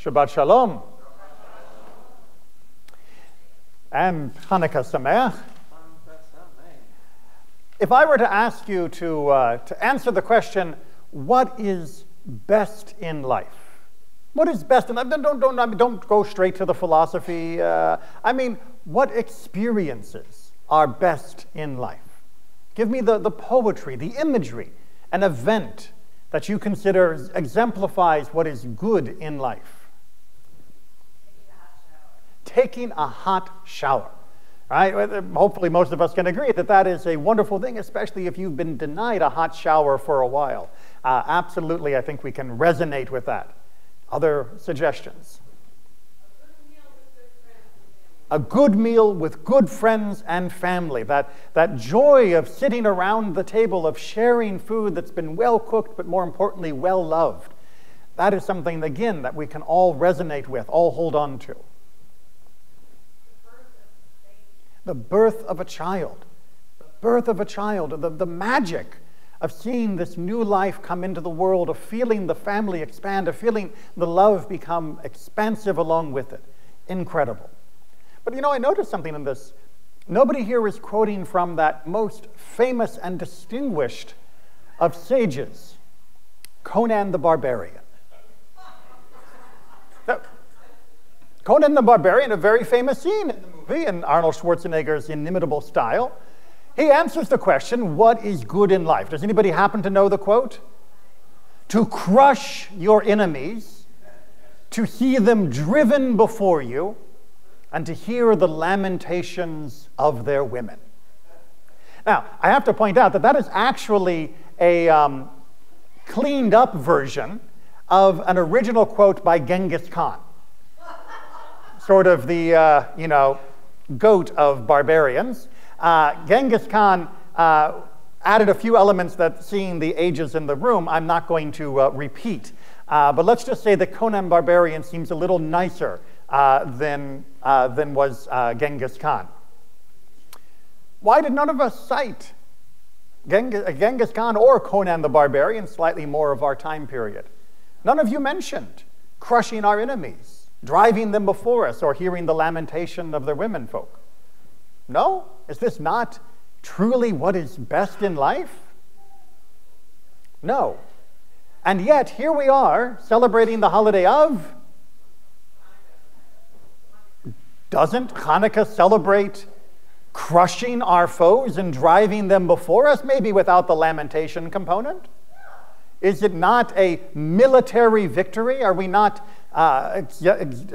Shabbat Shalom. And Hanukkah Sameach. If I were to ask you to answer the question, what is best in life? What is best in life? Don't go straight to the philosophy. I mean, what experiences are best in life? Give me the poetry, the imagery, an event that you consider exemplifies what is good in life. Taking a hot shower. Right? Hopefully most of us can agree that that is a wonderful thing, especially if you've been denied a hot shower for a while. Absolutely, I think we can resonate with that. Other suggestions? A good meal with good friends and family. That joy of sitting around the table, of sharing food that's been well cooked, but more importantly, well loved. That is something, again, that we can all resonate with, all hold on to. The birth of a child. The birth of a child. The magic of seeing this new life come into the world, of feeling the family expand, of feeling the love become expansive along with it. Incredible. But you know, I noticed something in this. Nobody here is quoting from that most famous and distinguished of sages, Conan the Barbarian. Now, Conan the Barbarian, a very famous scene in the movie, in Arnold Schwarzenegger's inimitable style. He answers the question, what is good in life? Does anybody happen to know the quote? To crush your enemies, to see them driven before you, and to hear the lamentations of their women. Now, I have to point out that that is actually a cleaned up version of an original quote by Genghis Khan. Sort of the, goat of barbarians. Genghis Khan added a few elements that, seeing the ages in the room, I'm not going to repeat. But let's just say that Conan Barbarian seems a little nicer than was Genghis Khan. Why did none of us cite Genghis Khan or Conan the Barbarian, slightly more of our time period? None of you mentioned crushing our enemies, driving them before us, or hearing the lamentation of their women folk. No? Is this not truly what is best in life? No. And yet, here we are, celebrating the holiday of... Doesn't Hanukkah celebrate crushing our foes and driving them before us, maybe without the lamentation component? Is it not a military victory? Are we not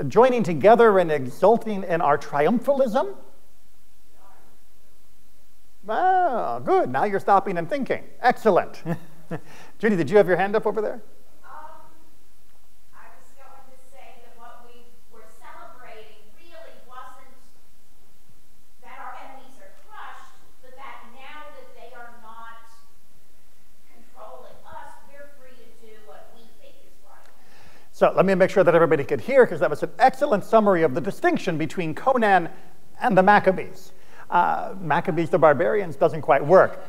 joining together and exulting in our triumphalism? Oh, good. Now you're stopping and thinking. Excellent. Judy, did you have your hand up over there? I was going to say that what we were celebrating really wasn't that our enemies are crushed, but that now that they are not controlling us, we're free to do what we think is right. So let me make sure that everybody could hear, because that was an excellent summary of the distinction between Conan and the Maccabees. Maccabees the Barbarians doesn't quite work.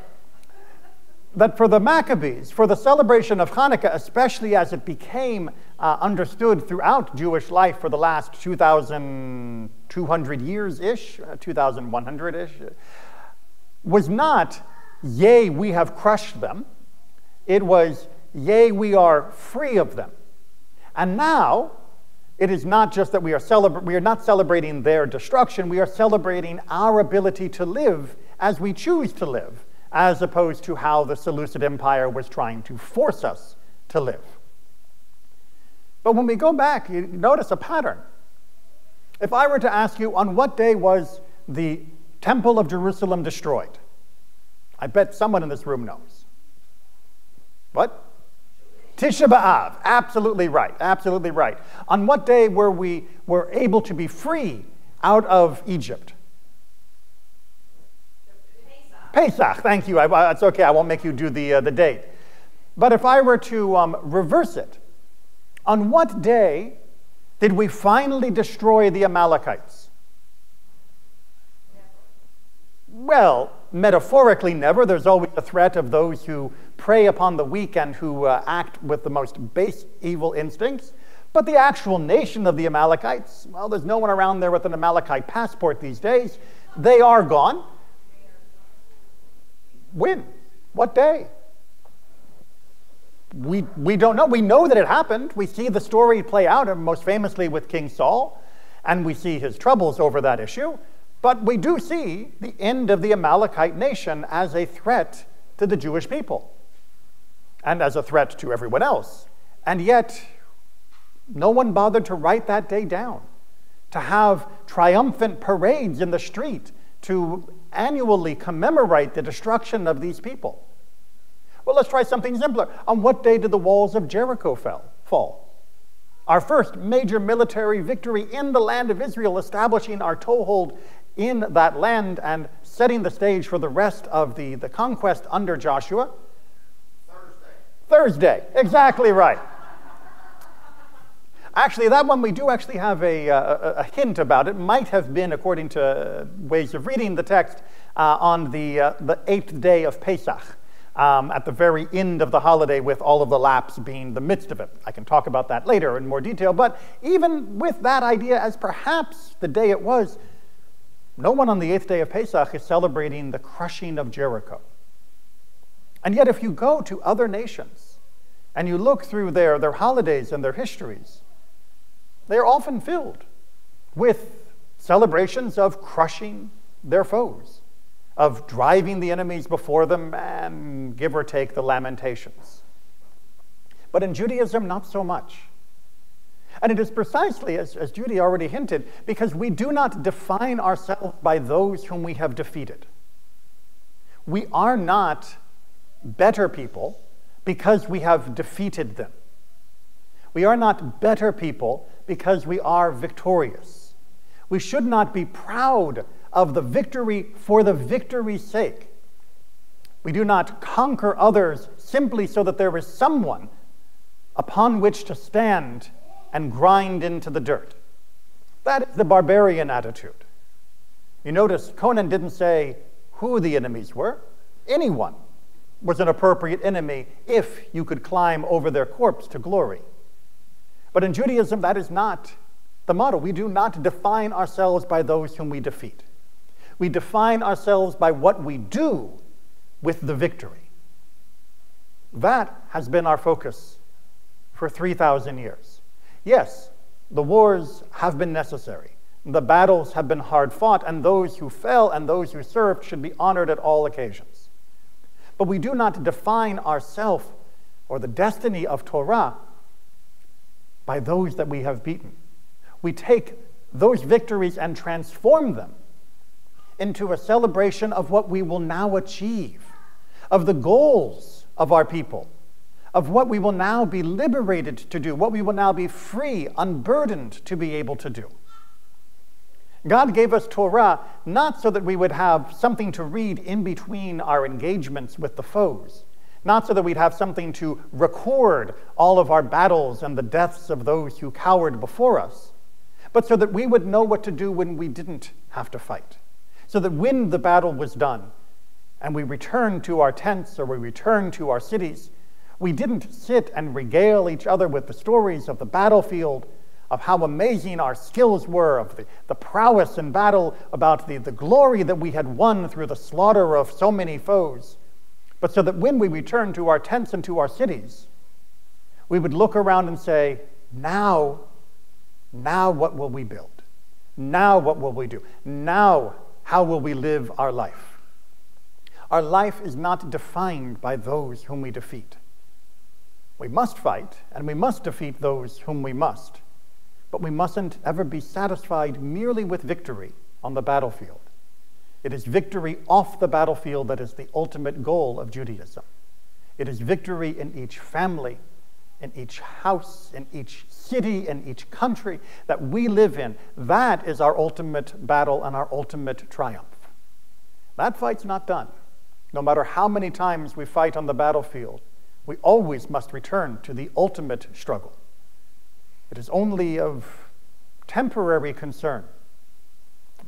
But for the Maccabees, for the celebration of Hanukkah, especially as it became understood throughout Jewish life for the last 2,200 years-ish, 2,100-ish, was not, yea, we have crushed them. It was, yea, we are free of them. And now, it is not just that we are not celebrating their destruction, we are celebrating our ability to live as we choose to live, as opposed to how the Seleucid Empire was trying to force us to live. But when we go back, you notice a pattern. If I were to ask you, on what day was the Temple of Jerusalem destroyed? I bet someone in this room knows. What? Tisha B'Av. Absolutely right. Absolutely right. On what day were we able to be free out of Egypt? Pesach. Thank you. It's okay. I won't make you do the date. But if I were to reverse it, on what day did we finally destroy the Amalekites? Well, metaphorically, never. There's always the threat of those who prey upon the weak and who act with the most base evil instincts. But the actual nation of the Amalekites, well, there's no one around there with an Amalekite passport these days. They are gone. When? What day? We don't know. We know that it happened. We see the story play out, and most famously with King Saul, and we see his troubles over that issue. But we do see the end of the Amalekite nation as a threat to the Jewish people and as a threat to everyone else. And yet, no one bothered to write that day down, to have triumphant parades in the street to annually commemorate the destruction of these people. Well, let's try something simpler. On what day did the walls of Jericho fall? Our first major military victory in the land of Israel, establishing our toehold in that land and setting the stage for the rest of the conquest under Joshua? Thursday, exactly right. Actually, that one we do actually have a hint about. It might have been, according to ways of reading the text, on the 8th day of Pesach, at the very end of the holiday, with all of the laps being the midst of it. I can talk about that later in more detail, but even with that idea as perhaps the day it was, no one on the 8th day of Pesach is celebrating the crushing of Jericho. And yet if you go to other nations and you look through their holidays and their histories, they are often filled with celebrations of crushing their foes, of driving the enemies before them, and give or take the lamentations. But in Judaism, not so much. And it is precisely, as Judy already hinted, because we do not define ourselves by those whom we have defeated. We are not better people because we have defeated them. We are not better people because we are victorious. We should not be proud of the victory for the victory's sake. We do not conquer others simply so that there is someone upon which to stand and grind into the dirt. That is the barbarian attitude. You notice Conan didn't say who the enemies were. Anyone was an appropriate enemy if you could climb over their corpse to glory. But in Judaism, that is not the motto. We do not define ourselves by those whom we defeat. We define ourselves by what we do with the victory. That has been our focus for 3,000 years. Yes, the wars have been necessary. The battles have been hard fought, and those who fell and those who served should be honored at all occasions. But we do not define ourselves or the destiny of Torah by those that we have beaten. We take those victories and transform them into a celebration of what we will now achieve, of the goals of our people, of what we will now be liberated to do, what we will now be free, unburdened to be able to do. God gave us Torah not so that we would have something to read in between our engagements with the foes, not so that we'd have something to record all of our battles and the deaths of those who cowered before us, but so that we would know what to do when we didn't have to fight, so that when the battle was done and we returned to our tents or we returned to our cities, we didn't sit and regale each other with the stories of the battlefield, of how amazing our skills were, of the prowess in battle, about the glory that we had won through the slaughter of so many foes, but so that when we returned to our tents and to our cities, we would look around and say, now what will we build? Now what will we do? Now how will we live our life? Our life is not defined by those whom we defeat. We must fight, and we must defeat those whom we must, but we mustn't ever be satisfied merely with victory on the battlefield. It is victory off the battlefield that is the ultimate goal of Judaism. It is victory in each family, in each house, in each city, in each country that we live in. That is our ultimate battle and our ultimate triumph. That fight's not done. No matter how many times we fight on the battlefield, we always must return to the ultimate struggle. It is only of temporary concern.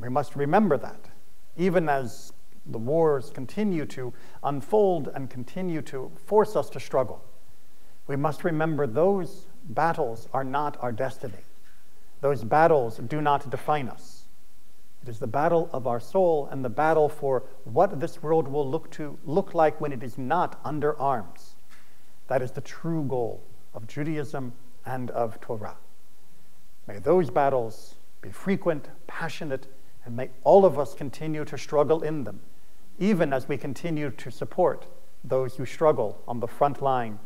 We must remember that, even as the wars continue to unfold and continue to force us to struggle. We must remember those battles are not our destiny. Those battles do not define us. It is the battle of our soul and the battle for what this world will look like when it is not under arms. That is the true goal of Judaism and of Torah. May those battles be frequent, passionate, and may all of us continue to struggle in them, even as we continue to support those who struggle on the front line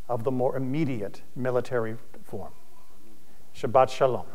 of the more immediate military form. Shabbat Shalom.